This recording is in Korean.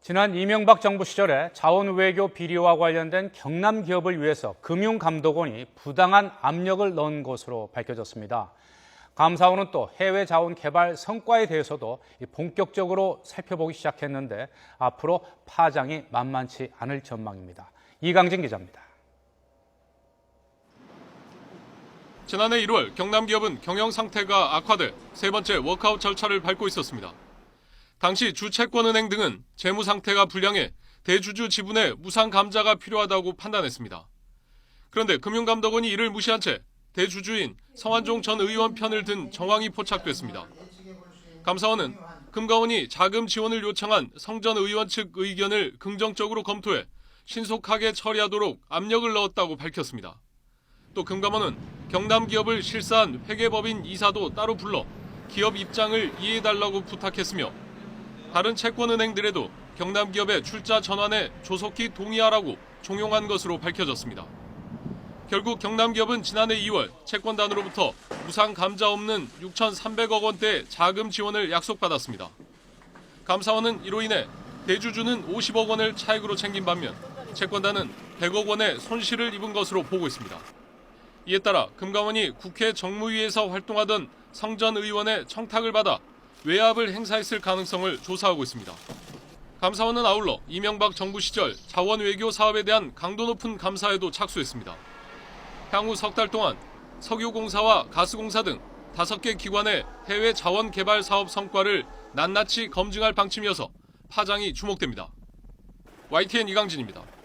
지난 이명박 정부 시절에 자원외교 비리와 관련된 경남 기업을 위해서 금융감독원이 부당한 압력을 넣은 것으로 밝혀졌습니다. 감사원은 또 해외 자원 개발 성과에 대해서도 본격적으로 살펴보기 시작했는데 앞으로 파장이 만만치 않을 전망입니다. 이강진 기자입니다. 지난해 1월 경남 기업은 경영 상태가 악화돼 세 번째 워크아웃 절차를 밟고 있었습니다. 당시 주채권은행 등은 재무 상태가 불량해 대주주 지분에 무상 감자가 필요하다고 판단했습니다. 그런데 금융감독원이 이를 무시한 채 대주주인 성완종 전 의원 편을 든 정황이 포착됐습니다. 감사원은 금감원이 자금 지원을 요청한 성 전 의원 측 의견을 긍정적으로 검토해 신속하게 처리하도록 압력을 넣었다고 밝혔습니다. 또 금감원은 경남 기업을 실사한 회계법인 이사도 따로 불러 기업 입장을 이해해달라고 부탁했으며 다른 채권은행들에도 경남 기업의 출자 전환에 조속히 동의하라고 종용한 것으로 밝혀졌습니다. 결국 경남 기업은 지난해 2월 채권단으로부터 무상 감자 없는 6,300억 원대 자금 지원을 약속받았습니다. 감사원은 이로 인해 대주주는 50억 원을 차익으로 챙긴 반면 채권단은 100억 원의 손실을 입은 것으로 보고 있습니다. 이에 따라 금감원이 국회 정무위에서 활동하던 성 전 의원의 청탁을 받아 외압을 행사했을 가능성을 조사하고 있습니다. 감사원은 아울러 이명박 정부 시절 자원 외교 사업에 대한 강도 높은 감사에도 착수했습니다. 향후 석 달 동안 석유공사와 가스공사 등 5개 기관의 해외 자원 개발 사업 성과를 낱낱이 검증할 방침이어서 파장이 주목됩니다. YTN 이강진입니다.